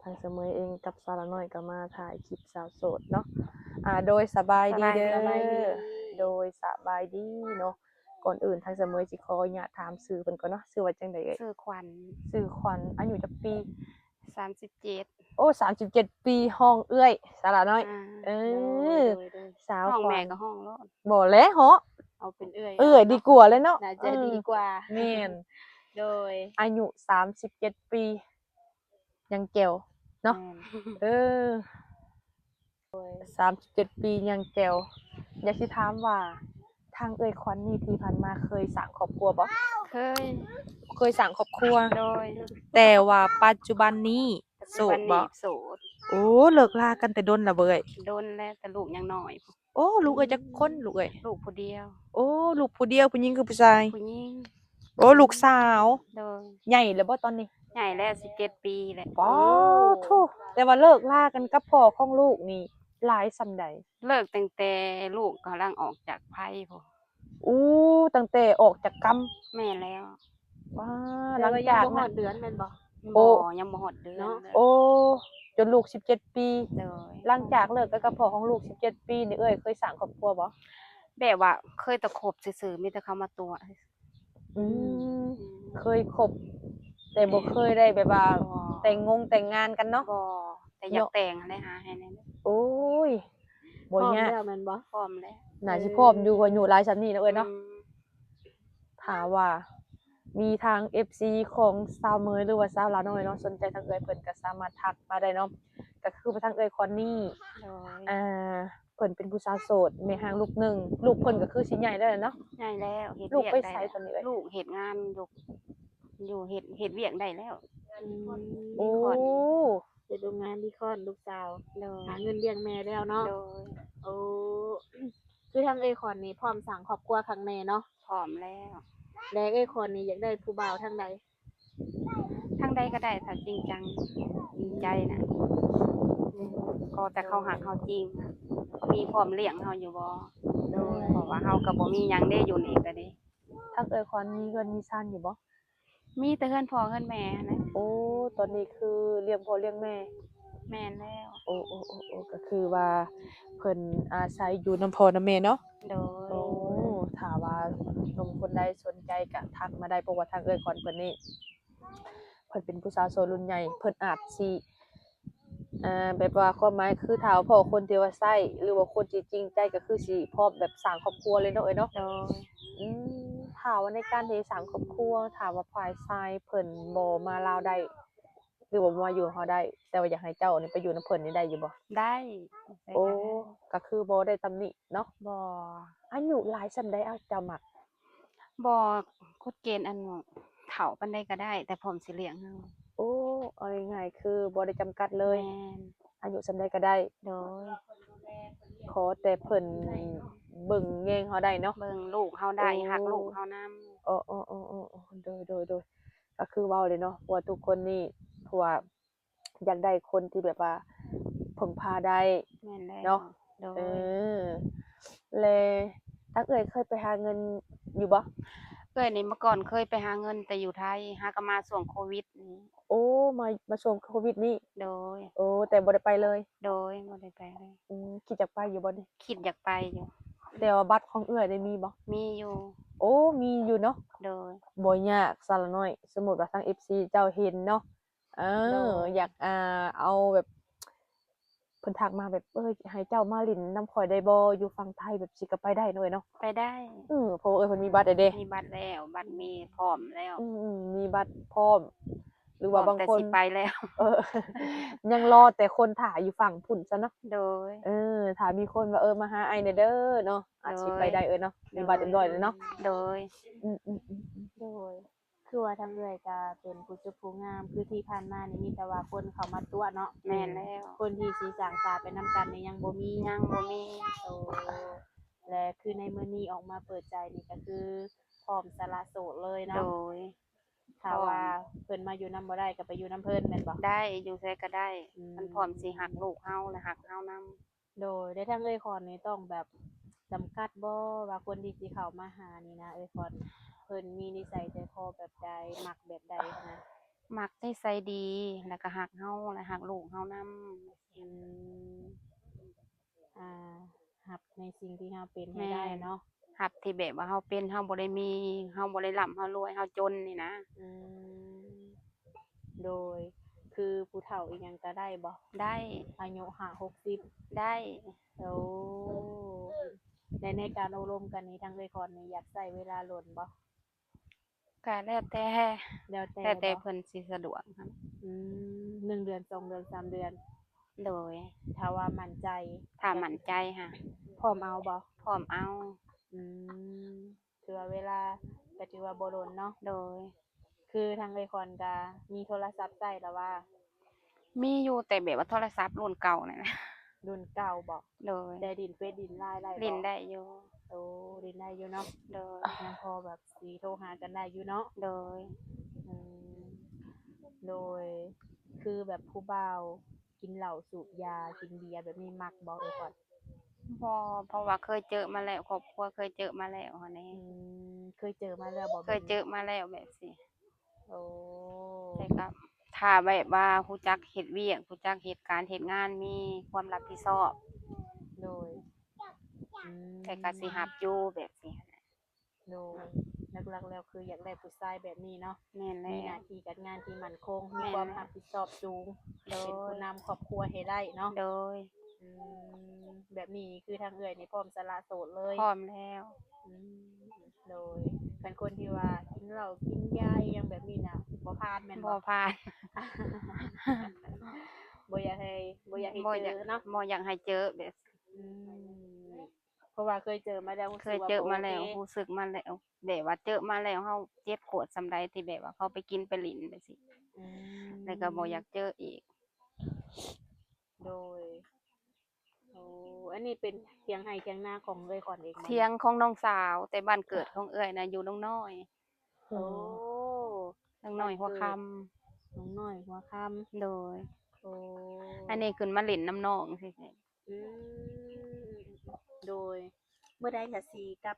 ทางเสมอเองกับสาวน้อยก็มาถ่ายคลิปสาวโสดเนาะโดยสบายดีเด้อโดยสบายดีเนาะก่อนอื่นทางเสมอสิขออนุญาตถามชื่อเพิ่นก่อนเนาะชื่อว่าจังได๋เอ่ยชื่อขวัญชื่อขวัญอายุจักปี37โอ้37ปีห้องเอื้อยสาวน้อยเออโดยสาวห้องแม่ขวัญก็ห้องโลดบ่แลเหาะเอาเป็นเอื้อยเอื้อยดีกว่าเลยเนาะน่าจะดีกว่าแม่น โดยอายุ37ปียังแจ๋วเนาะเออ37ปียังแจ๋วอยากสิถามว่าทางเอ่ยขวัญนี่ที่ผ่านมาเคยสร้างครอบครัวบ่เคยสร้างครอบครัวโดยแต่ว่าปัจจุบันนี้ปัจโสจุบันดบ่นี้โสดโอ้เลิกลากันแต่ดนแล้วเบ้ยโดนแล้วแต่ลูกยังน้อยโอ้ลูกเอ้ยจักคนลูกเอ้ยลูกผู้เดียวโอ้ลูกผู้เดียวผู้หญิงคือผู้ชายผู้หญิงโอ้ลูกสาว โดยใหญ่แล้วบ่ตอนนี้ใหญ่แล้ว17ปีแหละป๊อโธ่แต่ว่าเลิกลากันกับพ่อของลูกนี่หลายส่ำใด เลิกตั้งแต่ลูกกำลังออกจากไผพุ่นอู้ตั้งแต่ออกจากกรรมแม่แล้วว้าหแต่ลังว่ายัจากงบ่ฮอนั้นดเดือนแม่นบ่ โอ้ ยังบ่ฮอดเดือนเลย โอ้จนลูก17ปีโดย หลังจากเลิกกับพ่อของลูก17ปีนี่เอ้ยเคยสร้างครอบครัวบ่แบบว่าเคยตะขบซื่อๆมีแต่เขามาตัวอืมเคยคบแต่บ่เคยได้แบบว่าแต่งงานกันเนาะบ่แต่อยากแต่งหั้นแหละหาให้แหน่เด้อโอ้ยพร้อม บ่ยาก แล้วแม่นบ่ พร้อมแล้ว น่าสิพร้อมอยู่กว่าอายุหลายส่ำนี้เนาะเอ้ยเนาะถ้าว่ามีทาง FC ของสาวเมยหรือว่าสาวลาวน้อยเนาะสนใจทางเอ้ยเพิ่นก็สามารถทักมาได้เนาะก็คือทางเอ้ยคอนนี่ โดย เพิ่นเป็นผู้สาวโสดแม่ห้างลูกหนึ่งลูกเพิ่นก็คือสิใหญ่แล้วเนาะใหญ่แล้วเฮ็ด ลูก เวียก ไป ได้ ไสตอนนี้เอ้ย ลูกเฮ็ดงานอยู่เฮ็ดเวียกได้แล้ว โอ้ ไปโรงงานที่คลอดลูกสาว โดย หาเงินเลี้ยงแม่แล้วเนาะ โดย โอ้คือทางเอ้ยขอนนี่พร้อมสร้างครอบครัวครั้งแน่เนาะ พร้อมแล้ว และเอ้ยขอนนี่อยากได้ผู้บ่าวทางใด ทางใดก็ได้ถ้าจริงจังจริงใจน่ะก็แต่เขาหักเขาจริงน่ะมีพร้อมเลี้ยงเฮาอยู่บ่ โดย เพราะว่าเฮาก็บ่มีหยังได้อยู่นี่ก็ดี ทางเอ้ยคอนมีเงินมีซ่านอยู่บ่ มีแต่เฮือนพ่อเฮือนแม่นะ โอ้ตอนนี้คือเลี้ยงพ่อเลี้ยงแม่ แม่นแล้ว โอ้ก็คือว่าเพิ่นอาศัยอยู่นำพ่อนำแม่เนาะ โดย โอ้ถ้าว่าหนุ่มคนใดสนใจก็ทักมาได้เพราะว่าทางเอ้ยคอนเพิ่นนี่เพิ่นเป็นผู้สาวโสดรุ่นใหญ่เพิ่นอาจสิแบบว่าความหมายคือถ้าว่าพ่อคนที่ว่าใช้หรือว่าคนที่จริงใจก็คือสิพร้อมแบบสร้างครอบครัวเลยเนาะเอ้ยเนาะ โดย อืถ้าว่าในการที่สร้างครอบครัวถ้าว่าฝ่ายชายเพิ่นบ่มาลาวได้หรือว่าบ่มาอยู่กับเราได้ แต่ว่าอยากให้เจ้านี่ไปอยู่นำเพิ่นนี่ได้อยู่บ่ได้ได้ โอ้ ก็ได้ ก็คือบ่ได้ตำหนิเนาะ บ่ อายุหลายส่ำใดเอ้าเจ้ามัก บ่กฎเกณฑ์อันเฒ่าปานใดก็ได้ แต่พร้อมสิเลี้ยงเฮา โอ้เอาง่ายๆคือบ่ได้จำกัดเลย แม่น อายุส่ำใดก็ได้ โดย ขอแต่เพิ่นเบิ่งแยงเราได้เนาะ เบิ่งลูกเฮาได้รักลูกเฮานำ อ้อๆๆๆโดยก็คือเว้าเลยเนาะว่าทุกคนนี่เพราะว่าอยากได้คนที่แบบว่าพึ่งพาได้ แม่นแล้ว เนาะ โด เอย อแล้วทางเอ่ยเคยไปหาเงินอยู่บ่ เอ้ยนี่เมื่อก่อนเคยไปหาเงินแต่อยู่ไทยหาก็มาช่วงโควิดนี้ โอ้มาช่วงโควิดนี่ โดย โอ้แต่บ่ได้ไปเลย โดยบ่ได้ไปเลย คิดอยากไปอยู่บ่นี่ คิดอยากไปอยู่ แต่ว่าบัตรของเอื้อยได้มีบ่ มีอยู่ โอ้มีอยู่เนาะ โดย บ่ยากสาระน้อย สมมุติว่าทาง FC เจ้าเห็นเนาะโดย อยากเอาแบบเพิ่นทักมาแบบให้เจ้ามาเลินนำข้อยได้บ่อยู่ฝั่งไทยแบบสิก็ไปได้เนาะเอ้ยเนาะ ไปได้ เพราะว่าเอ้ยเพิ่นมีบัตรแล้วเด้ มีบัตรแล้ว บัตรมีพร้อมแล้ว มีบัตรพร้อม หรือว่าบาง แต่ คน สิไปแล้ว เออ ยังรอแต่คนท่าอยู่ฝั่งพุ่นซะเนาะ โดย ถ้ามีคนว่ามาหาอ้ายแหน่เด้อเนาะอาจสิไปได้เนาะมีบัตรเรียบร้อยแล้วเนาะ โดย อืมโดยคือว่าทางเอ้ยก็เป็นผู้สุขผู้งามคือที่ผ่านมานี่มีแต่ว่าคนเข้ามาตัวเนาะ แม่นแล้ว คนที่สิสร้างสาไปนำกันนี่ยังบ่มี ยังบ่มี โอ้และคือในมื้อนี้ออกมาเปิดใจนี่ก็คือพร้อมสละโสดเลย โด เนาะ ย ถ้าว่าเพิ่นมาอยู่นำบ่ได้ก็ไปอยู่นำเพิ่นแม่นบ่ ได้อยู่ไสก็ได้ อืม มันพร้อมสิรักลูกเฮาและรักเฮานำ โดยได้ทางเอ้ยคอนนี่ต้องแบบจำกัดบ่ว่าคนที่สิเข้ามาหานี่นะเอ้ยคอนเพิ่นมีนิสัยใจคอแบบใดมักแบบใดนะ มักนิสัยดีแล้วก็ฮักเฮาและฮักลูกเฮานำ อืมอ่ารับในสิ่งที่เราเป็นให้ แม่ ได้ น เนาะ รับที่แบบว่าเฮาเป็นเฮาบ่ได้มีเฮาบ่ได้ร่ำเฮารวยเฮาจนนี่นะ อืมโดยคือผู้เฒ่าอีหยังก็ได้บ่ ได้ อายุ50-60 ได้ โอ้และในการอบรมกันนี้ทางเอื้อยคอนนี่อยากใช้เวลาโดนบ่ ก็แล้วแต่ แล้วแต่ แล้วแต่ บ่ เพิ่นสิสะดวกหั้น อืม1 เดือน 2 เดือน 3 เดือน โดย ถ้าว่ามั่นใจ ถ้ามั่นใจค่ะ พร้อมเอาบ่ พร้อมเอา อืมถือว่าเวลาก็ถือว่าบ่โดนเนาะ โดย คือทางเอื้อยคอนก็มีโทรศัพท์ใช้แล้วว่า มีอยู่แต่แบบว่าโทรศัพท์รุ่นเก่านั่นน่ะ รุ่นเก่าบ่ โดย แต่ดินเฟซดิน LINE ได้บ่ เล่นได้อยู่ โอ้ดินได้อยู่เนาะ โดย ยังพอแบบสิโทรหากันได้อยู่เนาะ โดย อืมโดยคือแบบผู้บ่าวกินเหล้าสูบยากินเบียร์แบบนี้มักบ่เอ้ยก่อน เพราะว่าเคยเจอมาแล้วครอบครัวเคยเจอมาแล้วหั้นแหน่ เคยเจอมาแล้วบ่ เคยเจอมาแล้วแบบสิ โอ้ แต่ก็ถ้าแบบว่ารู้จักเฮ็ดเวียกรู้จักเฮ็ดการเฮ็ดงานมีความรับผิดชอบ โดยอืม แต่ก็สิรับอยู่แบบสิหั้นน่ะ โดยหลักๆแล้วคืออยากได้ผู้ชายแบบนี้เนาะ แม่นแล้ มีห ว น้าที่การงานที่มั่นคง แม่ มี น ความรับผิดชอบสูง โดย เป็นผู้นำครอบครัวให้ได้เนาะ โดย อืมแบบนี้คือทางเอื้อยนี่พร้อมสละโสดเลย พร้อมแล้ว อืมโดยเป็นคนที่ว่ากินเหล้ากินยาอิหยังแบบนี้น่ะบ่ผ่านแม่น บ่ บ่ ผ่าน บ่อยากให้บ่อยาก เจอเนาะ บ่อยากให้เจอแบบ อืมเพราะว่าเคยเจอมาแล้วรู้ เค สึ ย กว่า เจอ บ่ มา โอ แล้ เคว รู้สึกมาแล้วแบบว่าเจอมาแล้วเฮาเจ็บปวดส่ำใดที่แบบว่าเขาไปกินไปหลินไปสิ อืม แล้วก็บ่อยากเจออีก โดยโอ้อันนี้เป็นเถียงไร่เถียงนาของเอื้อยก่อนเองบ่ เถียงของน้องสาว แต่บ้านเกิดของเอื้อยน่ะอยู่ดงน้อย โอ้ ดงน้อยหัวค่ำ น้องน้อยหัวค่ำ โดย โอ้ อันนี้ขึ้นมาเล่นน้ำน้องซื่อ อืมโดยเมื่อใดก็สิกลับ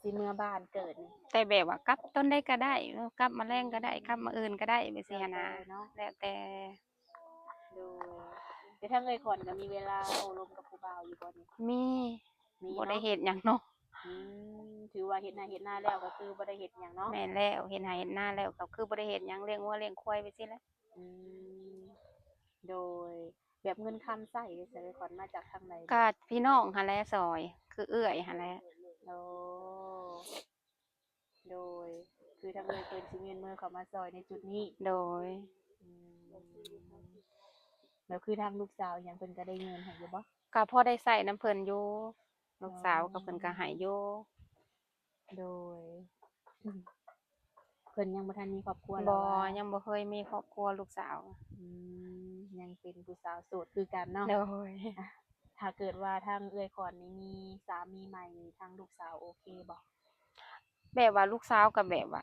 สิเมื่อบ้านเกิดนี่ ๆแต่แบบว่ากลับตอนใดก็ได้กลับมื้อแลงก็ได้กลับมื้ออื่นก็ได้แบบสิหั้นนะ เนาะ แล้วแต่ โดยแต่ถ้าเอื้อยก่อนก็มีเวลาโอ้ลมกับผู้บ่าวอยู่บ่นี่ มี มี บ่ได้ เนาะ เฮ็ดหยังเนาะ อืมถือว่าเฮ็ดนาแล้วก็คือบ่ได้เฮ็ดหยังเนาะ แม่นแล้วเฮ็ดไร่เฮ็ดนาแล้วก็คือบ่ได้เฮ็ดหยังเลี้ยงวัวเลี้ยงควายไปสิแหล้ว อืมโดยแบบเงินคำใช้นี่สิเอื้อยก่อนมาจากทางใด ก็พี่น้องหั้นแหละซอย คือเอื้อยหั้นแหละ โอ้โดยคือทางเอื้อยเพิ่นสิยื่นมือเข้ามาซอยในจุดนี้ โดย อืมแล้วคือทางลูกสาวหยังเพิ่นก็ได้เงินให้อยู่บ่ ก็พอได้ใช้นำเพิ่นอยู่ลูกสาวก็เพิ่นก็ให้อยู่ โดยอืมเพิ่นยังบ่ทันมีครอบครัว บ่ แล้วว่า ยังบ่เคยมีครอบครัวลูกสาว อืมยังเป็นผู้สาวโสดคือกันเนาะ โดย ถ้าเกิดว่าทางเอื้อยขอนนี่มีสามีใหม่นี่ทางลูกสาวโอเคบ่ แบบว่าลูกสาวก็แบบว่า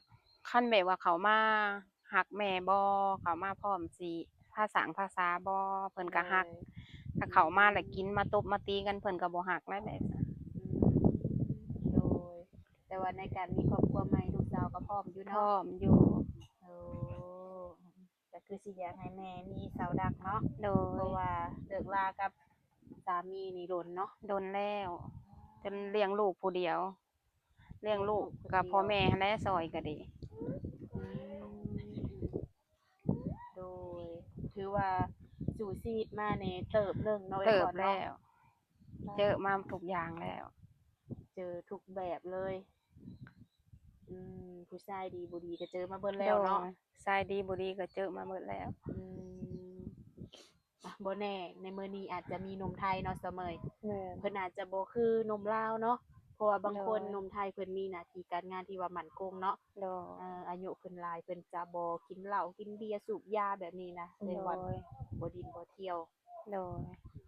คันแบบว่าเขามาฮักแม่บ่เขามาพร้อมสิภาษาภาษาบ่เพิ่นก็ฮัก ถ้าเขามาแล้วกินมาตบมาตีกันเพิ่นก็บ่ฮักแล้วแบบ โดย แต่ว่าในการมีครอบครัวใหม่ลูกสาวก็พร้อมอยู่ พร้อ เนาะ มอยู่ โอ้ก็คือสิอยากให้แม่มีเสาดักเนาะ โด เพ ย ราะว่าเลิกลากับสามีนี่โดนเนาะ โดนแล้วจนเลี้ยงลูกผู้เดียว เลี้ยงลูกกับพ่อแม่หั้นแหละซอยก็ดี อืมโดย ถือว่าสู่ชีวิตมานี่เติบหนึงเนาะ เติบ ก่อน แล้ เนาะ ว เจอมาทุกอย่างแล้ว เจอทุกแบบเลย ผู้ชายดีบ่ดีก็เจอมาเบิด โด แล้วเนาะ ยชายดีบ่ดีก็เจอมาหมดแล้ว อืมบ่แน่ในมื้อนี้อาจจะมีหนุ่มไทยเนาะเสมอ แม่น เพิ่นอาจจะบ่คือหนุ่มลาวเนาะ เพราะว่าบางคน โดย หนุ่มไทยเพิ่นมีหน้าที่การงานที่ว่ามั่นคงเนาะ โดย อายุเพิ่นหลายเพิ่นจะบ่กินเหล้ากินเบียร์สูบยาแบบนี้นะ โด เรียกว่าย บ่ดินบ่เที่ยว โดย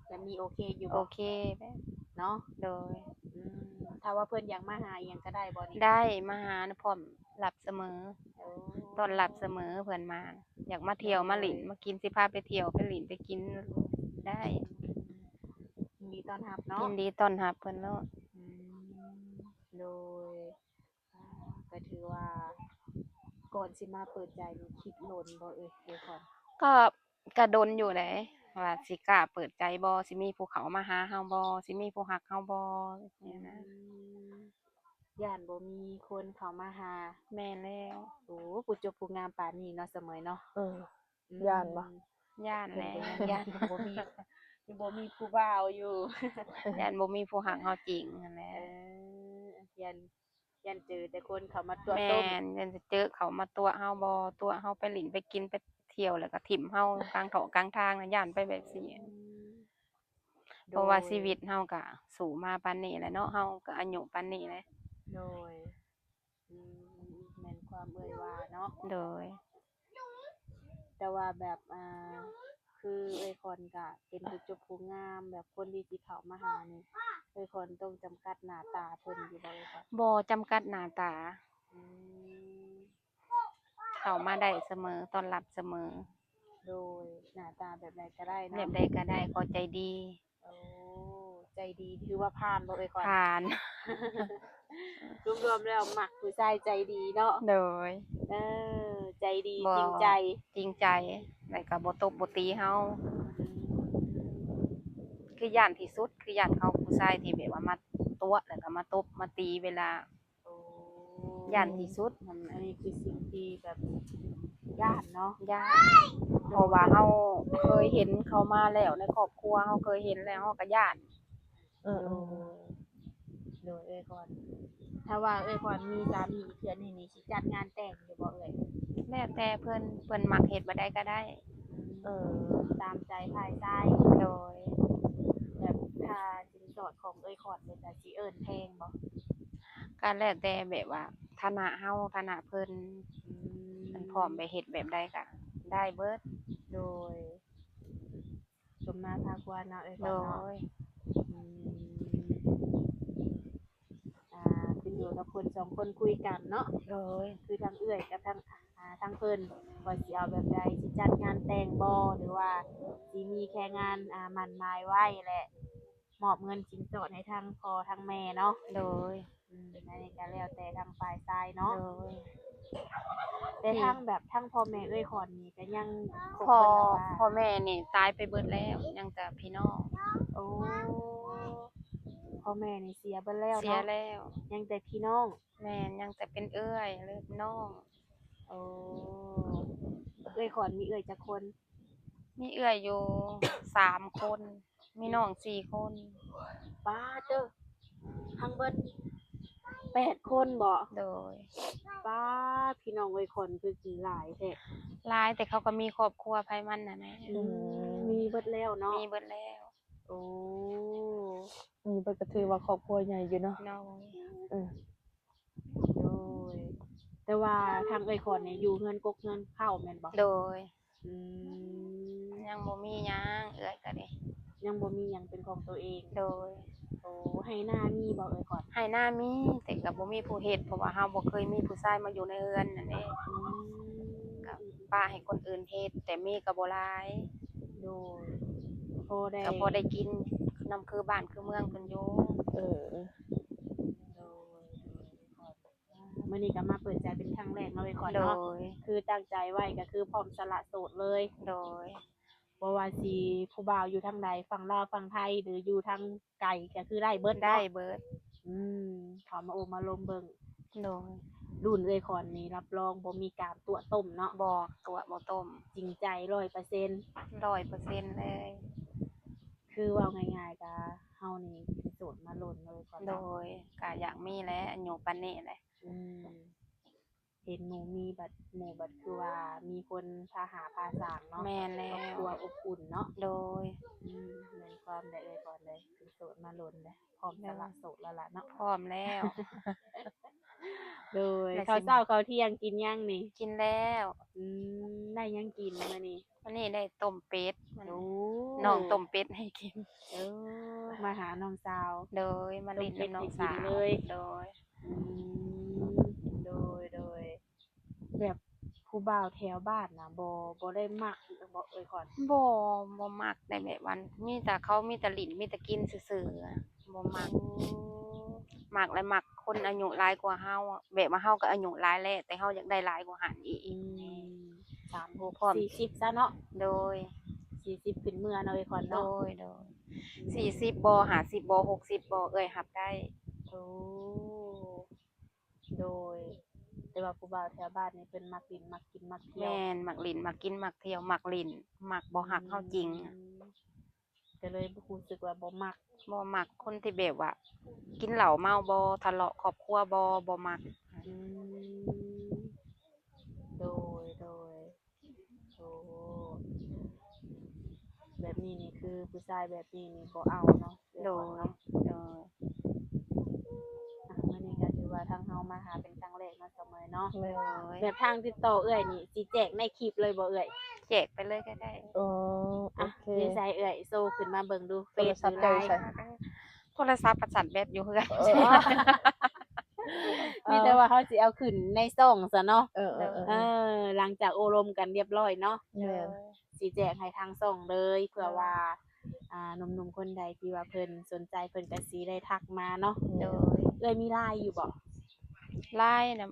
แบบนี้โอเคอยู่ โอ บ่ เคแบบ เนาะ โดย อืมถ้าว่าเพิ่นอยากมาหาอิหยังก็ได้บ่นี่ ได้มาหาพร้อมรับเสมอ โอ้ ต้อนรับเสมอเพิ่นมา อยากมาเที่ยวมาหลินมากินสิพาไปเที่ยวไปหลินไปกินได้ ยินดีต้อนรับเนาะ ยินดีต้อนรับเพิ่นเนาะ โดยก็ถือว่า ก่อนสิมาเปิดใจนี่คิดโลนบ่ก่อน ก็กระดนอยู่แหละว่าสิกล้าเปิดใจบ่สิมีภูเขามาหาเฮาบ่สิมีผู้ฮักเฮาบ่เนี่ยนะ ย่านบ่มีคนเข้ามาหา แม่นแล้ว โอ้ผู้จบผู้งามปานนี้เนาะเสมอเนาะ อืม ย่านบ่ ย่านแหละ ย่านบ่มียังบ่มีผู้บ่าวอยู่ ย่านบ่มีผู้ฮักเฮาจริงนั่นแหละ ยันเจอแต่คนเข้ามาตัว แม่ ต้ม นยันจะเจอเขามาตัวเฮาบ่ตัวเฮาไปหลินไปกินไปเที่ยวแล้วก็ถิ่มเฮากลางเถาะกลางทางน่ะย่านไปแบบนี้เพราะว่าชีวิตเฮาก็สู่มาปานนี้แหละเนาะเฮาก็อายุปานนี้แหละ โดยแม่นความว่าเนาะ โดย แต่ว่าแบบคือคนก็เป็นผู้จบผู้งามแบบคนที่สิเข้ามาหานี่คนต้องจำกัดหน้าตาเพิ่นอยู่บ่ค่ะ บ่จำกัดหน้าตา อืม เข้ามาได้เสมอต้อนรับเสมอ โดยหน้าตาแบบใดก็ได้ แบ เนาะ บใดก็ได้ขอใจดี โอ้ใจดีถือว่าผ่านบ่ก่อน ผ่าน รวมๆแล้วมักผู้ชายใจดีเนาะ โดย ใจดี บ่ จริงใจ จริงใจแล้วก็บ่ตบบ่ตีเฮาคือย่านที่สุดคือย่านเขาผู้ชายที่แบบว่ามาตัวแล้วก็มาตบมาตีเวลา โอ้ ย่านที่สุด อันนี้คือสิ่งที่แบบย่านเนาะ ย่านเพราะว่าเฮาเคยเห็นเขามาแล้วในครอบครัวเฮาเคยเห็นแล้วเฮาก็ย่าน อืม โดยก่อน ถ้าว่าก่อนมีสามีเพื่อนนี่สิจัดงานแต่งอยู่บ่แล้วแต่เพิ่นมักเฮ็ดบ่ได้ก็ได้ ตามใจภายใต้ โดย แบบถ้าสินสอดของขอดเป็นจะสิเอิ้นแพงบ่ ก็แล้วแต่แบบว่าฐานะเฮาฐานะเพิ่นมันพร้อมไปเฮ็ดแบบใดก็ได้เบิด โดยสมมาพาควรเนาะก่ โด อนเนาะ ย ขึ้นอยู่กับคน2คนคุยกันเนาะ โดย คือทางกับทางเพิ่นว่าสิเอาแบบใดสิจัดงานแต่งบ่หรือว่าสิมีแค่งานหมั่นหมายไว้แหละมอบเงินสินสอดให้ทางพ่อทางแม่เนาะ โดย อันนี้ก็แล้วแต่ทางฝ่ายชายเนาะ โดย แต่ทางแบบทางพ่อแม่ขอนนี่ก็ยังคบ พ่อ กันแล้วว่า พ่อแม่นี่ตายไปเบิดแล้วยังแต่พี่น้อง โอ้พ่อแม่นี่เสียเบิดแล้ว เสีย เนาะ แล้ว ยังแต่พี่น้อง แม่นยังแต่เป็นเอื้อยหรือน้อง โอ้ขอนมีจักคน มีเอื้อยอยู่3 คน มีน้อง4 คน ป้าเด้อทั้งเบิด8 คนบ่ โดย ป้าพี่น้องขอนคือสิหลายแท้ หลายแต่เขาก็มีครอบครัวไผมันน่ะแหละ มีเบิดแล้วเนาะ มีเบิดแล้ว โอ้ นี่เพิ่นก็ถือว่าครอบครัวใหญ่อยู่เนาะ น้อย โดยแต่ว่าทางขอนนี่อยู่เฮือนกกเฮือนเข้าแม่นบ่ โดย อืม ยังบ่มีหยังเอื้อยก็ได้ ยังบ่มีหยังเป็นของตัวเอง โดย โอ้ให้หน้ามีบ่ก่อน ให้หน้ามีแต่ก็บ่มีผู้เฮ็ดเพราะว่าเฮาบ่เคยมีผู้ชายมาอยู่ในเรือนนั่นเด้ ก็ป้าให้คนอื่นเฮ็ดแต่มีก็บ่หลาย โดยพอได้ ก็พอได้กินนำคือบ้านคือเมืองเพิ่นอยู่ เออ โดยมื้อนี้ก็มาเปิดใจเป็นครั้งแรกเนาะก่อน โด เนาะ ย คือตั้งใจไว้ก็คือพร้อมสละโสดเลย โดย บ่ว่าสิผู้บ่าวอยู่ทางใดฝั่งลาวฝั่งไทยหรืออยู่ทางไกลก็คือได้เบิด ได้ เนาะ เบิด เขามาโอมาลมเบิ่ง โดย รุ่นขอนนี้รับรองบ่มีการตัวต้มเนาะ บ่ตัวบ่ต้ม จริงใจ 100% 100%เลย คือเว้าง่ายๆก็เฮานี่เป็นโสดมาโลนเลยก่อน โด เนาะ ยก็อยากมีแหละอายุปานนี้แหละ เห็นหมู่มีบัดคือว่ามีคนพาหาพาสร้างเนาะ แม่นแล้ ครอบ ว ครัวอบอุ่นเนาะ โดย เหมือนความได้ก่อนเลยเป็นโสดมาโลนเลยพร้อมสละโสดแล้วล่ะเนาะ พร้อมแล้ว โดย ได้สิ ข้าวเช้าข้าวเที่ยงกินยังนี่ กินแล้ว ได้ยังกินมื้อนี้ วันนี้ได้ต้มเป็ด โอ้ น้องต้มเป็ดให้กิน มาหาน้องสาว โดยมาลิ้นกับน้องสาว ต้มเป็ดให้กินเลย โดย อืมโดยแบบผู้บ่าวแถวบ้านน่ะบ่ได้มักบ่ก่อน บ่มักได้แบบวันมีแต่เขามีแต่ลิ้นมีแต่กินซื่อๆอะบ่มัก มักและมักคนอายุหลายกว่าเฮาอะแบบว่าเฮาก็อายุหลายแล้วแต่เฮาอยากได้หลายกว่าหันอีก พร้อม 40ซะเนาะ โดย 40ขึ้นเมื่อเนาะไอ้คอน โด เนาะ ย40บ่50บ่60บ่เอ้ยรับได้ โอ้โดย แต่ว่าผู้บ่าวแถวบ้านนี่เพิ่นมักดินมักกินมักเที่ยว แม่นมักลิ้นมักกินมักเที่ยวมักลิ้นมักบ่ฮักเฮาจริงอะ ก็เลยบ่รู้สึกว่าบ่มัก บ่มักคนที่แบบว่า กินเหล้าเมาบ่ทะเลาะครอบครัวบ่มัก อืมโดยโอ้แบบนี้นี่คือผู้ชายแบบนี้นี่บ่เอาเนาะ โดย เนาะ โดย มื้อนี้ก็ถือว่าทางเฮามาหาเป็นครั้งแรกเนาะเสมอเนาะ แม่ แบบทางติดต่อเอื้อยนี่สิแจ้งในคลิปเลยบ่เอื้อย แจกไปเลยก็ได้ อ๋อโอ อ่ะ เค เดี๋ยวใส่เอื้อยโซขึ้นมาเบิ่งดูเฟ โทร ซ ศัพ ห ท์ รือ เจ้า ไล อยู่ น์ ไส โทรศัพท์ประสันแบตอยู่เฮือน มีแต่ว่าเขาสิเอาขึ้นในซ่องซะเนาะ เออ หลังจากโอรมกันเรียบร้อยเนาะ แม่น สิแจ้งให้ทางซ่องเลยเผื่อว่าหนุ่มๆคนใดที่ว่าเพิ่นสนใจเพิ่นก็สิได้ทักมาเนาะ โดย เอ้ยมีไลน์อยู่บ่ ไลน์น่ะ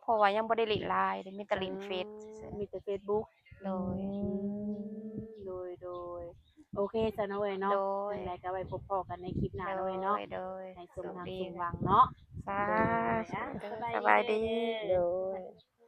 เพราะว่ายังบ่ได้เล่นไลน์เด้มีแต่เล่นเฟซซื่อ มีแต่ Facebook ๆโดย โดยโอเคซะเนาะเอ้ยเนาะ โดย จั่งใดก็ไว้พบพ้อกันในคลิปหน้าเนาะเอ้ยเนาะ โดย ให้สม สุข ทาง ดี สมหวังเนาะ สา โดย ธุ อ่ะ สบายดี เด้อ โดย